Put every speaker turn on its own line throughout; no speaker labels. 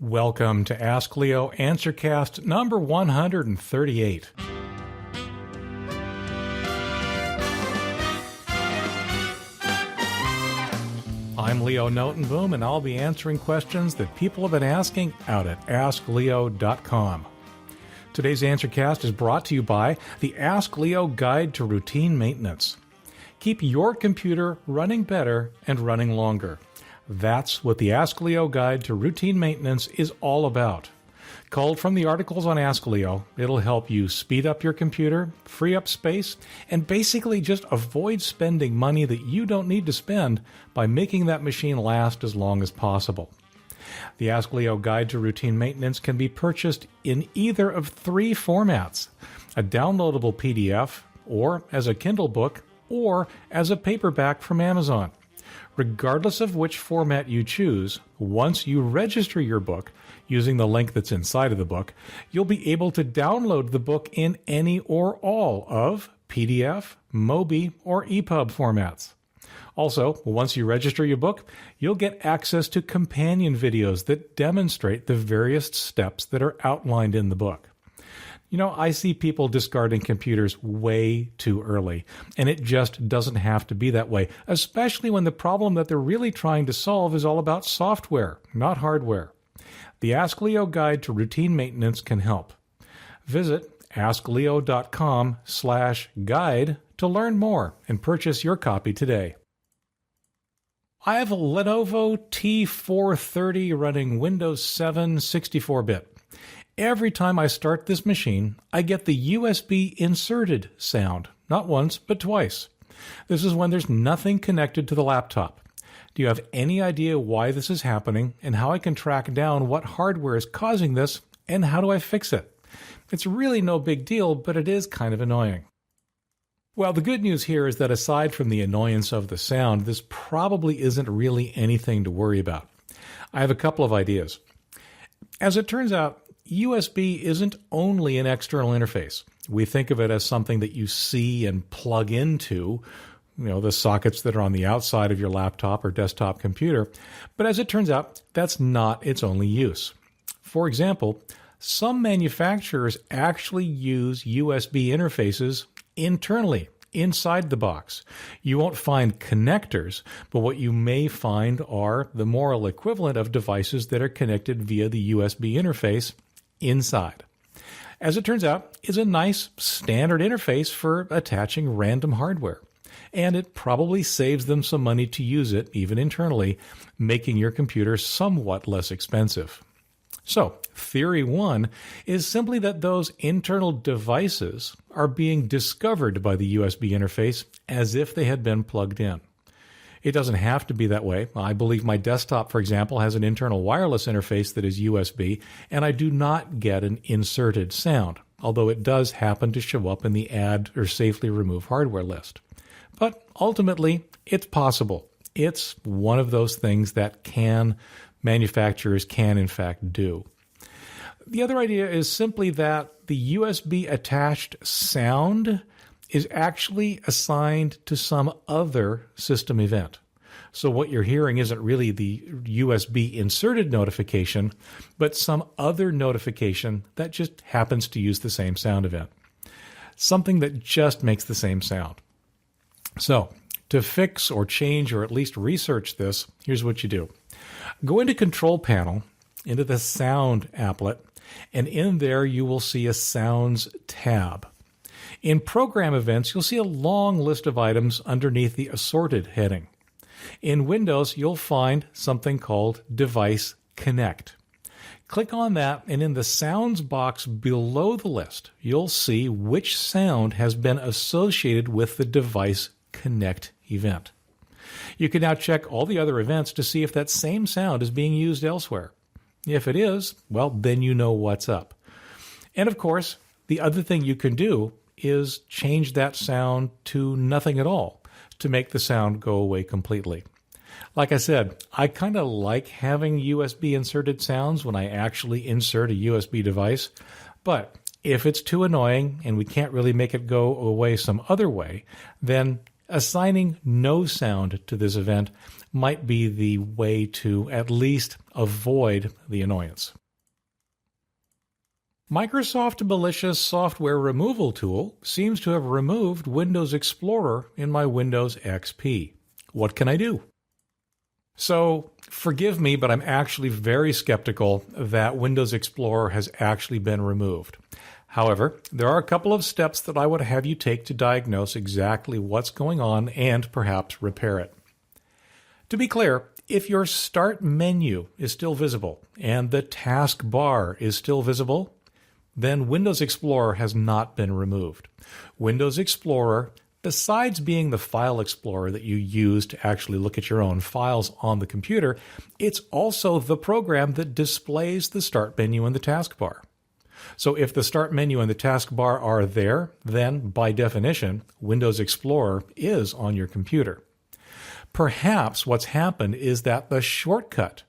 Welcome to Ask Leo Answercast number 138. I'm Leo Notenboom, and I'll be answering questions that people have been asking out at AskLeo.com. Today's Answercast is brought to you by the Ask Leo Guide to Routine Maintenance. Keep your computer running better and running longer. That's what the Ask Leo Guide to Routine Maintenance is all about. Culled from the articles on Ask Leo, it'll help you speed up your computer, free up space, and basically just avoid spending money that you don't need to spend by making that machine last as long as possible. The Ask Leo Guide to Routine Maintenance can be purchased in either of three formats: a downloadable PDF, or as a Kindle book, or as a paperback from Amazon. Regardless of which format you choose, once you register your book using the link that's inside of the book, you'll be able to download the book in any or all of PDF, MOBI, or EPUB formats. Also, once you register your book, you'll get access to companion videos that demonstrate the various steps that are outlined in the book. You know, I see people discarding computers way too early, and it just doesn't have to be that way, especially when the problem that they're really trying to solve is all about software, not hardware. The Ask Leo Guide to Routine Maintenance can help. Visit askleo.com/guide to learn more and purchase your copy today. I have a Lenovo T430 running Windows 7 64-bit. Every time I start this machine, I get the USB inserted sound, not once, but twice. This is when there's nothing connected to the laptop. Do you have any idea why this is happening and how I can track down what hardware is causing this and how do I fix it? It's really no big deal, but it is kind of annoying. Well, the good news here is that aside from the annoyance of the sound, this probably isn't really anything to worry about. I have a couple of ideas. As it turns out, USB isn't only an external interface. We think of it as something that you see and plug into, the sockets that are on the outside of your laptop or desktop computer. But as it turns out, that's not its only use. For example, some manufacturers actually use USB interfaces internally, inside the box. You won't find connectors, but what you may find are the moral equivalent of devices that are connected via the USB interface inside. As it turns out, it's a nice standard interface for attaching random hardware, and it probably saves them some money to use it, even internally, making your computer somewhat less expensive. So, theory one is simply that those internal devices are being discovered by the USB interface as if they had been plugged in. It doesn't have to be that way. I believe my desktop, for example, has an internal wireless interface that is USB, and I do not get an inserted sound, although it does happen to show up in the Add or Safely Remove Hardware list. But ultimately, it's possible. It's one of those things that manufacturers can in fact do. The other idea is simply that the USB attached sound is actually assigned to some other system event. So what you're hearing isn't really the USB inserted notification, but some other notification that just happens to use the same sound event. Something that just makes the same sound. So, to fix or change or at least research this, here's what you do. Go into Control Panel, into the Sound applet, and in there you will see a Sounds tab. In Program Events, you'll see a long list of items underneath the Assorted heading. In Windows, you'll find something called Device Connect. Click on that, and in the Sounds box below the list, you'll see which sound has been associated with the Device Connect event. You can now check all the other events to see if that same sound is being used elsewhere. If it is, well, then you know what's up. And of course, the other thing you can do is change that sound to nothing at all to make the sound go away completely. Like I said, I kind of like having USB inserted sounds when I actually insert a USB device, but if it's too annoying and we can't really make it go away some other way, then Assigning no sound to this event might be the way to at least avoid the annoyance. Microsoft Malicious Software Removal Tool seems to have removed Windows Explorer in my Windows XP. What can I do? So, forgive me, but I'm actually very skeptical that Windows Explorer has actually been removed. However, there are a couple of steps that I would have you take to diagnose exactly what's going on and perhaps repair it. To be clear, if your Start menu is still visible and the taskbar is still visible, then Windows Explorer has not been removed. Windows Explorer, besides being the file explorer that you use to actually look at your own files on the computer, it's also the program that displays the Start menu and the taskbar. So if the Start menu and the taskbar are there, then by definition, Windows Explorer is on your computer. Perhaps what's happened is that the shortcut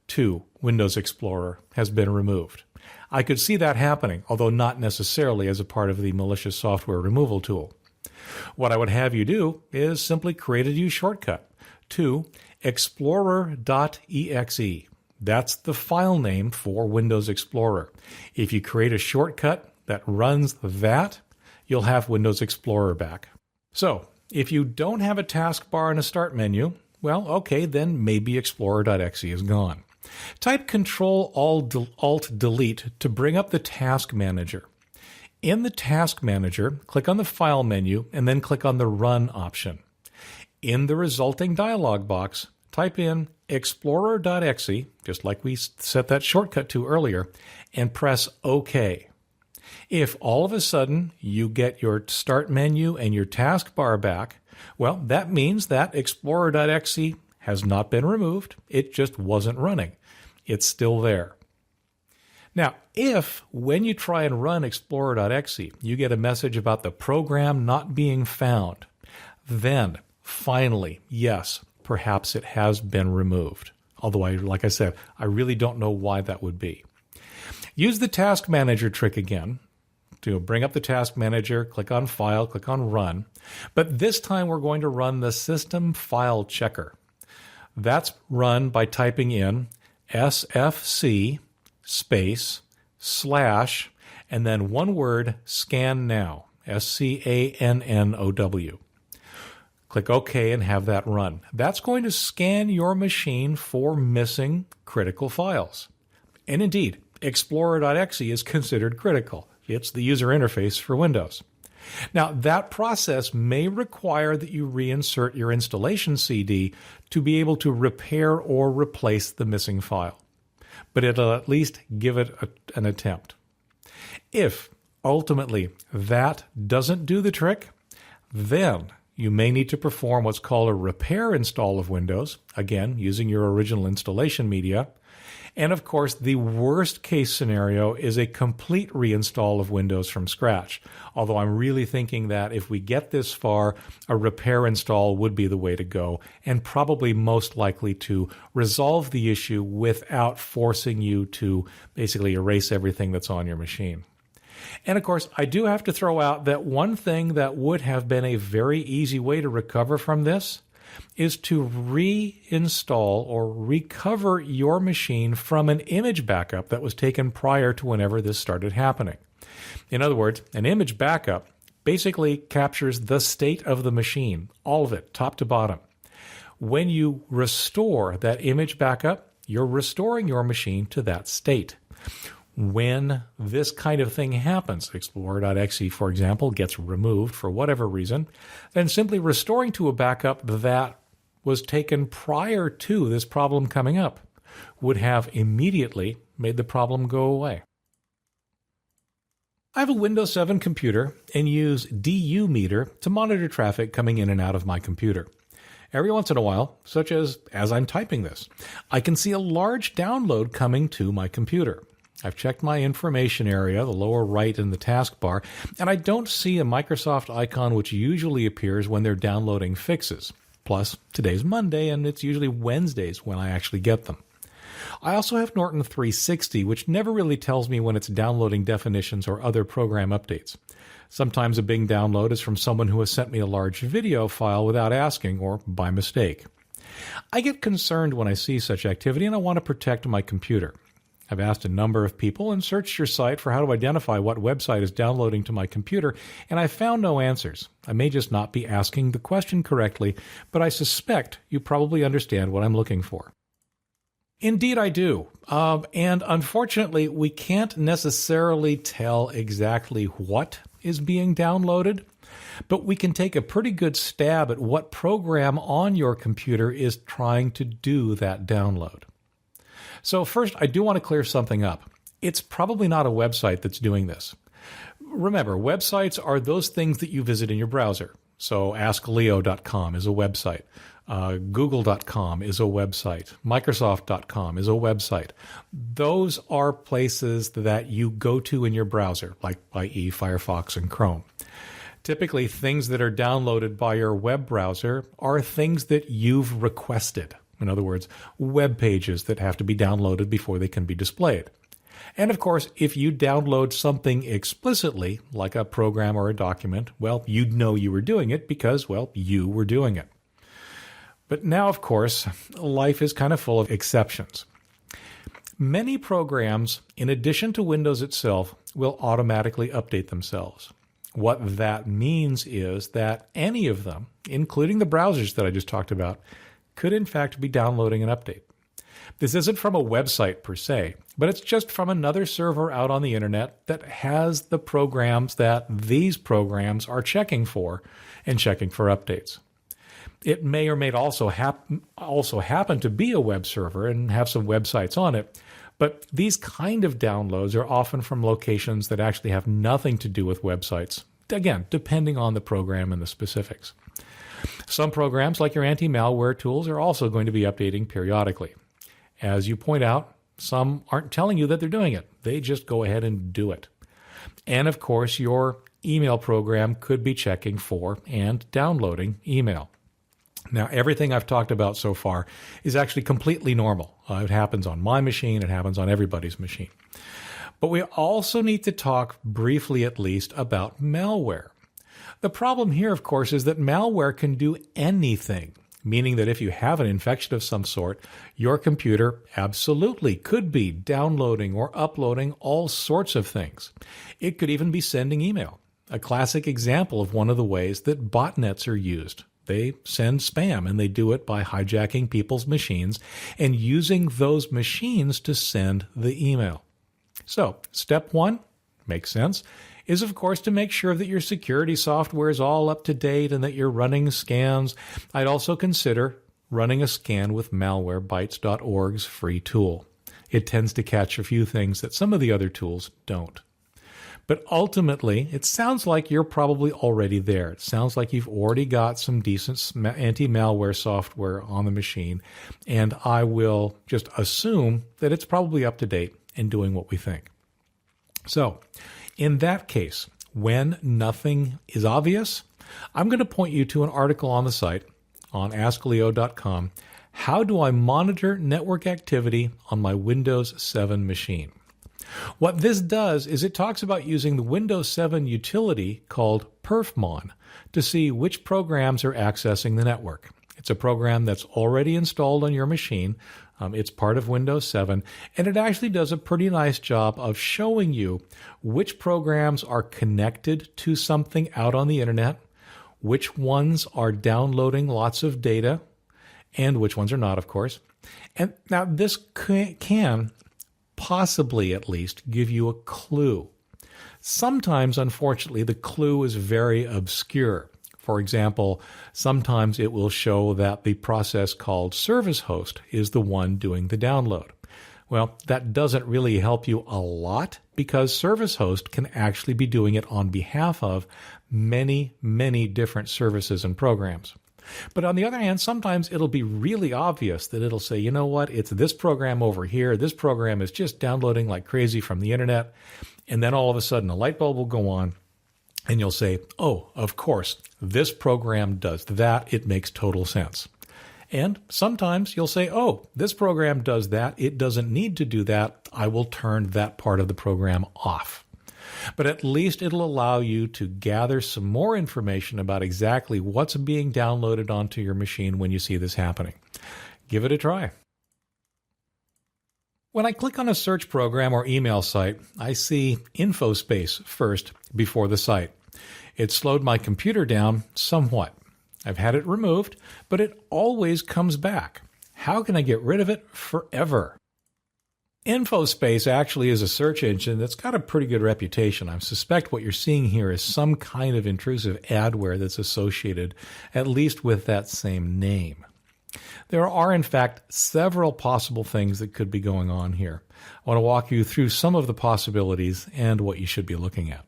to Windows Explorer has been removed. I could see that happening, although not necessarily as a part of the malicious software removal tool. What I would have you do is simply create a new shortcut to explorer.exe. That's the file name for Windows Explorer. If you create a shortcut that runs that, you'll have Windows Explorer back. So, if you don't have a taskbar and a Start menu, well, okay, then maybe explorer.exe is gone. Type Control-Alt-Delete to bring up the Task Manager. In the Task Manager, click on the File menu and then click on the Run option. In the resulting dialog box, type in explorer.exe, just like we set that shortcut to earlier, and press OK. If all of a sudden you get your Start menu and your taskbar back, well, that means that explorer.exe has not been removed. It just wasn't running. It's still there. Now, if when you try and run explorer.exe, you get a message about the program not being found, then finally, yes, perhaps it has been removed. Although, like I said, I really don't know why that would be. Use the Task Manager trick again to bring up the Task Manager, click on File, click on Run. But this time we're going to run the System File Checker. That's run by typing in sfc space / and then one word scan now, SCANNOW. Click OK and have that run. That's going to scan your machine for missing critical files. And indeed, explorer.exe is considered critical. It's the user interface for Windows. Now, that process may require that you reinsert your installation CD to be able to repair or replace the missing file. But it'll at least give it an attempt. If, ultimately, that doesn't do the trick, then you may need to perform what's called a repair install of Windows, again, using your original installation media. And of course, the worst case scenario is a complete reinstall of Windows from scratch. Although I'm really thinking that if we get this far, a repair install would be the way to go, and probably most likely to resolve the issue without forcing you to basically erase everything that's on your machine. And of course, I do have to throw out that one thing that would have been a very easy way to recover from this is to reinstall or recover your machine from an image backup that was taken prior to whenever this started happening. In other words, an image backup basically captures the state of the machine, all of it, top to bottom. When you restore that image backup, you're restoring your machine to that state. When this kind of thing happens, explorer.exe, for example, gets removed for whatever reason, then simply restoring to a backup that was taken prior to this problem coming up would have immediately made the problem go away. I have a Windows 7 computer and use DU meter to monitor traffic coming in and out of my computer. Every once in a while, such as I'm typing this, I can see a large download coming to my computer. I've checked my information area, the lower right in the taskbar, and I don't see a Microsoft icon which usually appears when they're downloading fixes. Plus, today's Monday, and it's usually Wednesdays when I actually get them. I also have Norton 360, which never really tells me when it's downloading definitions or other program updates. Sometimes a Bing download is from someone who has sent me a large video file without asking or by mistake. I get concerned when I see such activity and I want to protect my computer. I've asked a number of people and searched your site for how to identify what website is downloading to my computer, and I found no answers. I may just not be asking the question correctly, but I suspect you probably understand what I'm looking for. Indeed, I do. And unfortunately, we can't necessarily tell exactly what is being downloaded, but we can take a pretty good stab at what program on your computer is trying to do that download. So first, I do want to clear something up. It's probably not a website that's doing this. Remember, websites are those things that you visit in your browser. So AskLeo.com is a website. Google.com is a website. Microsoft.com is a website. Those are places that you go to in your browser, like i.e. Firefox and Chrome. Typically, things that are downloaded by your web browser are things that you've requested. In other words, web pages that have to be downloaded before they can be displayed. And of course, if you download something explicitly, like a program or a document, well, you'd know you were doing it because, well, you were doing it. But now, of course, life is kind of full of exceptions. Many programs, in addition to Windows itself, will automatically update themselves. What that means is that any of them, including the browsers that I just talked about, could in fact be downloading an update. This isn't from a website per se, but it's just from another server out on the internet that has the programs that these programs are checking for and checking for updates. It may or may also happen to be a web server and have some websites on it, but these kind of downloads are often from locations that actually have nothing to do with websites, again, depending on the program and the specifics. Some programs, like your anti-malware tools, are also going to be updating periodically. As you point out, some aren't telling you that they're doing it. They just go ahead and do it. And of course, your email program could be checking for and downloading email. Now, everything I've talked about so far is actually completely normal. It happens on my machine. It happens on everybody's machine. But we also need to talk briefly, at least, about malware. The problem here, of course, is that malware can do anything, meaning that if you have an infection of some sort, your computer absolutely could be downloading or uploading all sorts of things. It could even be sending email, a classic example of one of the ways that botnets are used. They send spam, and they do it by hijacking people's machines and using those machines to send the email. So, step one, makes sense, is of course to make sure that your security software is all up to date and that you're running scans. I'd also consider running a scan with malwarebytes.org's free tool. It tends to catch a few things that some of the other tools don't. But ultimately, it sounds like you're probably already there. It sounds like you've already got some decent anti-malware software on the machine, and I will just assume that it's probably up to date and doing what we think. So, in that case, when nothing is obvious, I'm going to point you to an article on the site on AskLeo.com. How do I monitor network activity on my Windows 7 machine? What this does is it talks about using the Windows 7 utility called perfmon to see which programs are accessing the network. It's a program that's already installed on your machine. It's part of Windows 7, and it actually does a pretty nice job of showing you which programs are connected to something out on the internet, which ones are downloading lots of data, and which ones are not, of course. And now this can possibly at least give you a clue. Sometimes, unfortunately, the clue is very obscure. For example, sometimes it will show that the process called service host is the one doing the download. Well, that doesn't really help you a lot because service host can actually be doing it on behalf of many, many different services and programs. But on the other hand, sometimes it'll be really obvious that it'll say, you know what, it's this program over here. This program is just downloading like crazy from the internet. And then all of a sudden a light bulb will go on and you'll say, oh, of course, this program does that. It makes total sense. And sometimes you'll say, oh, this program does that. It doesn't need to do that. I will turn that part of the program off. But at least it'll allow you to gather some more information about exactly what's being downloaded onto your machine when you see this happening. Give it a try. When I click on a search program or email site, I see Infospace first before the site. It slowed my computer down somewhat. I've had it removed, but it always comes back. How can I get rid of it forever? Infospace actually is a search engine that's got a pretty good reputation. I suspect what you're seeing here is some kind of intrusive adware that's associated, at least with that same name. There are, in fact, several possible things that could be going on here. I want to walk you through some of the possibilities and what you should be looking at.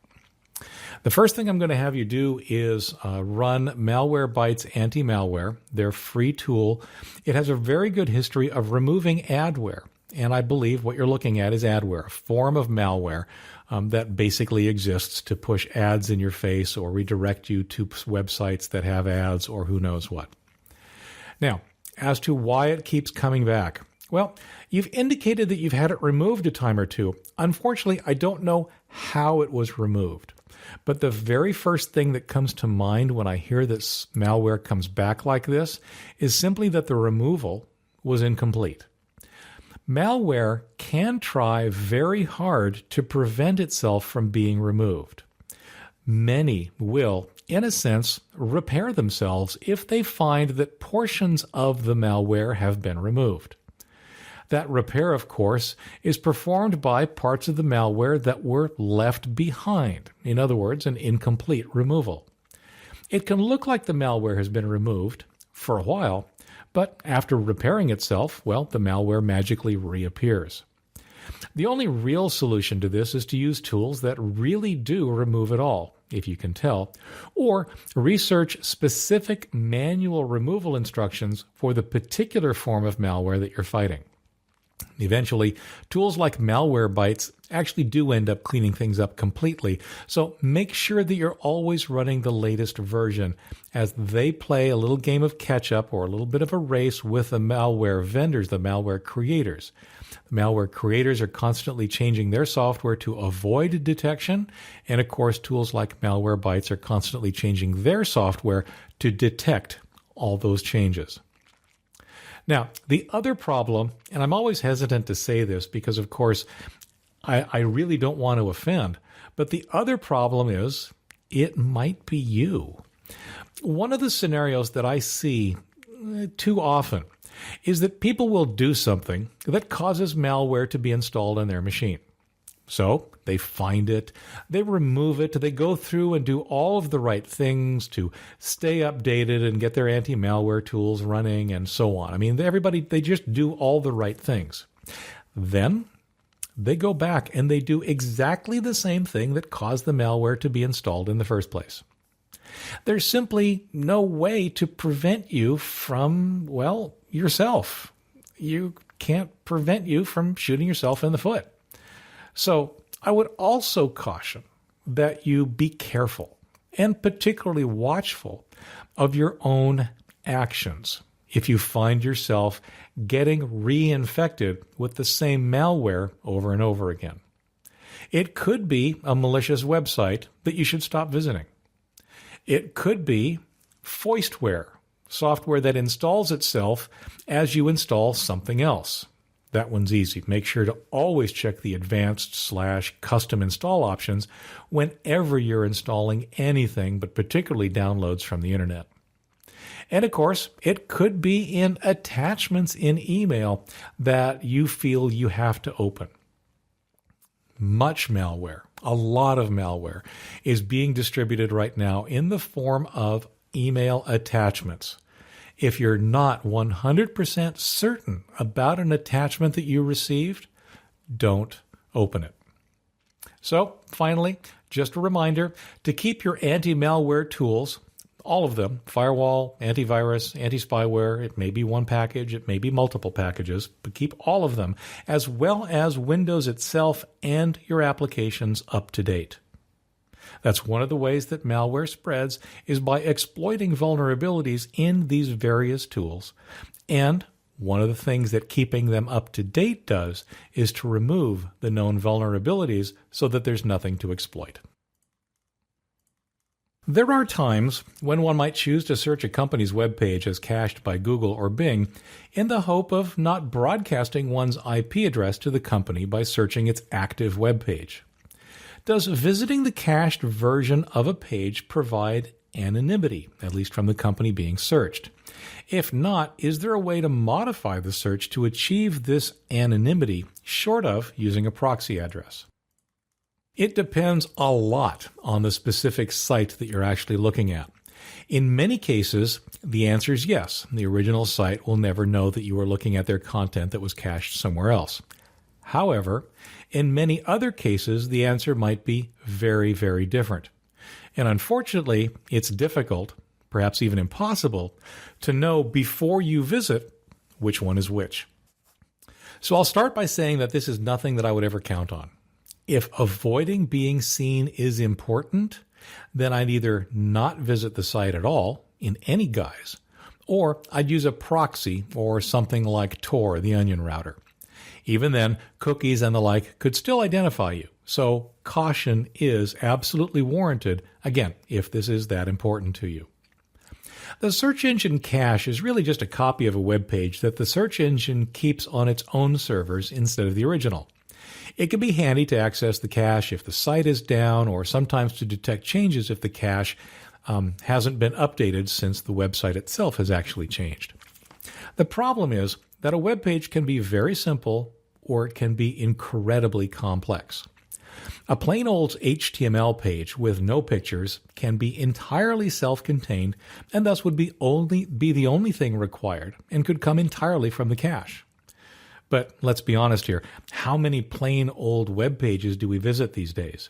The first thing I'm going to have you do is run Malwarebytes Anti-Malware, their free tool. It has a very good history of removing adware, and I believe what you're looking at is adware, a form of malware that basically exists to push ads in your face or redirect you to websites that have ads or who knows what. Now, as to why it keeps coming back, well, you've indicated that you've had it removed a time or two. Unfortunately, I don't know how it was removed. But the very first thing that comes to mind when I hear that malware comes back like this is simply that the removal was incomplete. Malware can try very hard to prevent itself from being removed. Many will, in a sense, repair themselves if they find that portions of the malware have been removed. That repair, of course, is performed by parts of the malware that were left behind. In other words, an incomplete removal. It can look like the malware has been removed for a while, but after repairing itself, well, the malware magically reappears. The only real solution to this is to use tools that really do remove it all, if you can tell, or research specific manual removal instructions for the particular form of malware that you're fighting. Eventually, tools like Malwarebytes actually do end up cleaning things up completely, so make sure that you're always running the latest version as they play a little game of catch-up or a little bit of a race with the malware vendors, the malware creators. The malware creators are constantly changing their software to avoid detection, and of course, tools like Malwarebytes are constantly changing their software to detect all those changes. Now, the other problem, and I'm always hesitant to say this because, of course, I really don't want to offend, but the other problem is it might be you. One of the scenarios that I see too often is that people will do something that causes malware to be installed on their machine. So they find it, they remove it, they go through and do all of the right things to stay updated and get their anti-malware tools running and so on. I mean, everybody, they just do all the right things. Then they go back and they do exactly the same thing that caused the malware to be installed in the first place. There's simply no way to prevent you from, well, yourself. You can't prevent you from shooting yourself in the foot. So I would also caution that you be careful and particularly watchful of your own actions if you find yourself getting reinfected with the same malware over and over again. It could be a malicious website that you should stop visiting. It could be foistware, software that installs itself as you install something else. That one's easy. Make sure to always check the advanced/custom install options whenever you're installing anything, but particularly downloads from the internet. And of course, it could be in attachments in email that you feel you have to open. Much malware, a lot of malware, is being distributed right now in the form of email attachments. If you're not 100% certain about an attachment that you received, don't open it. So, finally, just a reminder to keep your anti-malware tools, all of them, firewall, antivirus, anti-spyware, it may be one package, it may be multiple packages, but keep all of them, as well as Windows itself and your applications up to date. That's one of the ways that malware spreads is by exploiting vulnerabilities in these various tools. And one of the things that keeping them up to date does is to remove the known vulnerabilities so that there's nothing to exploit. There are times when one might choose to search a company's web page as cached by Google or Bing in the hope of not broadcasting one's IP address to the company by searching its active web page. Does visiting the cached version of a page provide anonymity, at least from the company being searched? If not, is there a way to modify the search to achieve this anonymity short of using a proxy address? It depends a lot on the specific site that you're actually looking at. In many cases, the answer is yes. The original site will never know that you are looking at their content that was cached somewhere else. However, in many other cases, the answer might be very, very different. And unfortunately, it's difficult, perhaps even impossible, to know before you visit which one is which. So I'll start by saying that this is nothing that I would ever count on. If avoiding being seen is important, then I'd either not visit the site at all, in any guise, or I'd use a proxy or something like Tor, the onion router. Even then, cookies and the like could still identify you, so caution is absolutely warranted, again, if this is that important to you. The search engine cache is really just a copy of a web page that the search engine keeps on its own servers instead of the original. It can be handy to access the cache if the site is down, or sometimes to detect changes if the cache hasn't been updated since the website itself has actually changed. The problem is that a web page can be very simple or it can be incredibly complex. A plain old HTML page with no pictures can be entirely self-contained and thus would be the only thing required and could come entirely from the cache. But let's be honest here, how many plain old web pages do we visit these days?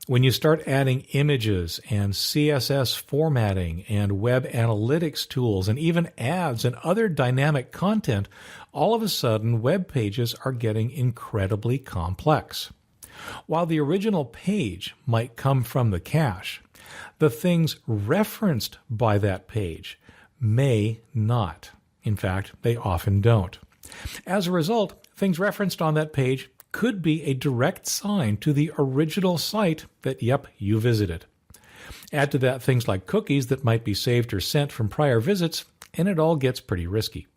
When you start adding images and CSS formatting and web analytics tools and even ads and other dynamic content, all of a sudden web pages are getting incredibly complex. While the original page might come from the cache, the things referenced by that page may not. In fact, they often don't. As a result, things referenced on that page could be a direct sign to the original site that, yep, you visited. Add to that things like cookies that might be saved or sent from prior visits, and it all gets pretty risky.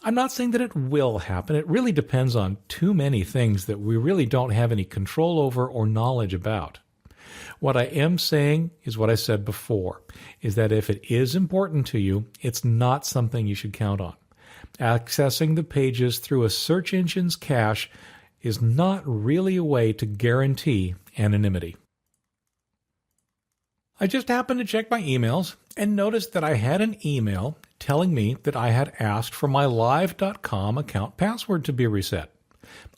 I'm not saying that it will happen. It really depends on too many things that we really don't have any control over or knowledge about. What I am saying is what I said before, is that if it is important to you, it's not something you should count on. Accessing the pages through a search engine's cache is not really a way to guarantee anonymity. I just happened to check my emails and noticed that I had an email telling me that I had asked for my live.com account password to be reset.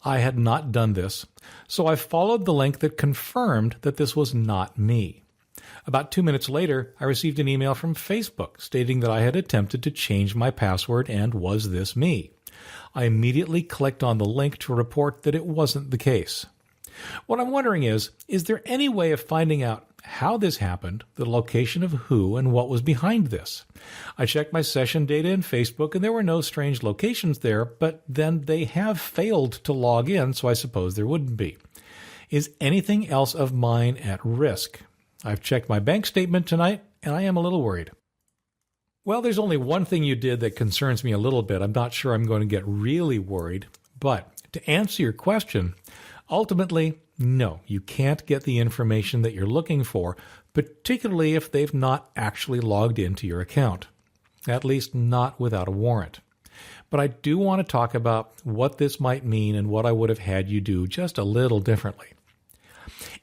I had not done this, so I followed the link that confirmed that this was not me. About 2 minutes later, I received an email from Facebook stating that I had attempted to change my password and was this me. I immediately clicked on the link to report that it wasn't the case. What I'm wondering is there any way of finding out how this happened, the location of who, and what was behind this? I checked my session data in Facebook and there were no strange locations there, but then they have failed to log in, so I suppose there wouldn't be. Is anything else of mine at risk? I've checked my bank statement tonight, and I am a little worried. Well, there's only one thing you did that concerns me a little bit. I'm not sure I'm going to get really worried, but to answer your question, ultimately, no, you can't get the information that you're looking for, particularly if they've not actually logged into your account, at least not without a warrant. But I do want to talk about what this might mean and what I would have had you do just a little differently.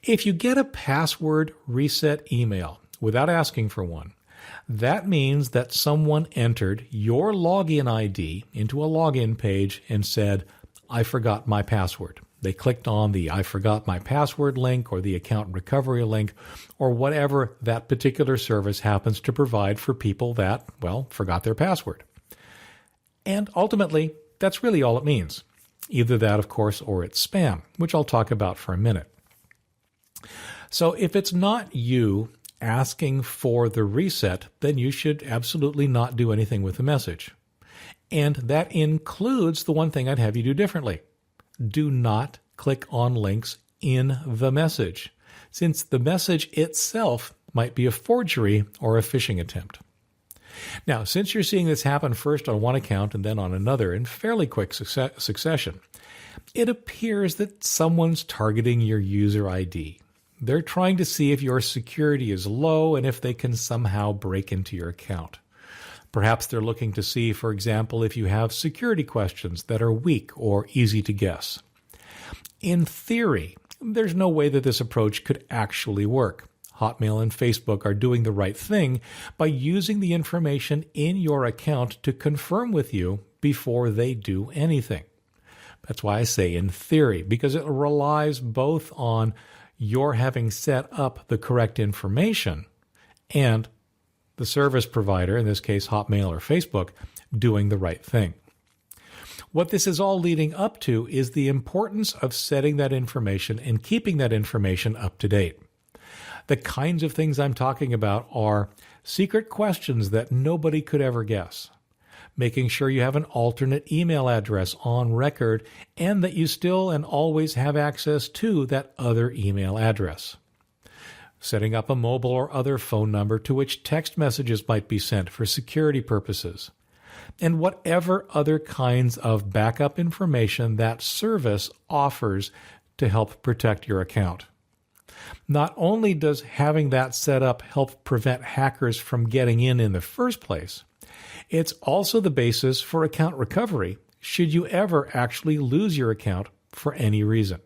If you get a password reset email without asking for one, that means that someone entered your login ID into a login page and said, I forgot my password. They clicked on the I forgot my password link or the account recovery link or whatever that particular service happens to provide for people that, well, forgot their password. And ultimately, that's really all it means. Either that, of course, or it's spam, which I'll talk about for a minute. So if it's not you asking for the reset, then you should absolutely not do anything with the message. And that includes the one thing I'd have you do differently. Do not click on links in the message, since the message itself might be a forgery or a phishing attempt. Now, since you're seeing this happen first on one account and then on another in fairly quick succession, it appears that someone's targeting your user ID. They're trying to see if your security is low and if they can somehow break into your account. Perhaps they're looking to see, for example, if you have security questions that are weak or easy to guess. In theory, there's no way that this approach could actually work. Hotmail and Facebook are doing the right thing by using the information in your account to confirm with you before they do anything. That's why I say in theory, because it relies both on your having set up the correct information and the service provider, in this case Hotmail or Facebook, doing the right thing. What this is all leading up to is the importance of setting that information and keeping that information up to date. The kinds of things I'm talking about are secret questions that nobody could ever guess, making sure you have an alternate email address on record and that you still and always have access to that other email address, setting up a mobile or other phone number to which text messages might be sent for security purposes, and whatever other kinds of backup information that service offers to help protect your account. Not only does having that set up help prevent hackers from getting in the first place, it's also the basis for account recovery should you ever actually lose your account for any reason.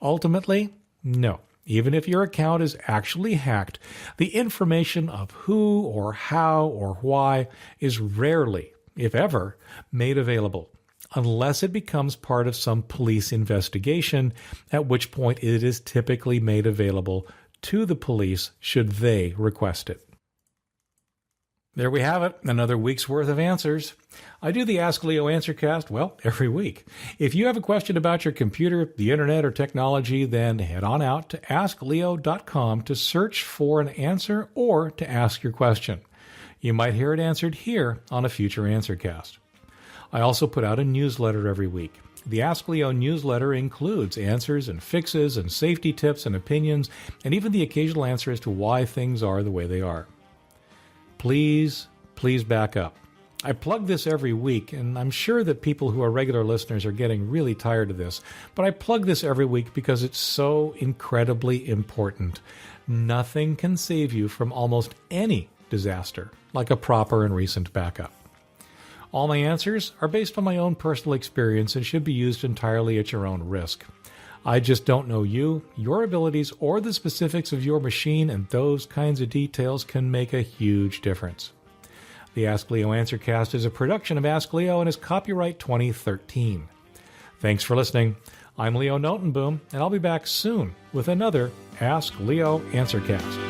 Ultimately, no. Even if your account is actually hacked, the information of who or how or why is rarely, if ever, made available, unless it becomes part of some police investigation, at which point it is typically made available to the police should they request it. There we have it, another week's worth of answers. I do the Ask Leo Answercast, every week. If you have a question about your computer, the internet, or technology, then head on out to AskLeo.com to search for an answer or to ask your question. You might hear it answered here on a future Answercast. I also put out a newsletter every week. The Ask Leo newsletter includes answers and fixes and safety tips and opinions, and even the occasional answer as to why things are the way they are. Please back up. I plug this every week, and I'm sure that people who are regular listeners are getting really tired of this, but I plug this every week because it's so incredibly important. Nothing can save you from almost any disaster like a proper and recent backup. All my answers are based on my own personal experience and should be used entirely at your own risk. I just don't know you, your abilities, or the specifics of your machine, and those kinds of details can make a huge difference. The Ask Leo Answercast is a production of Ask Leo and is copyright 2013. Thanks for listening. I'm Leo Notenboom, and I'll be back soon with another Ask Leo Answercast.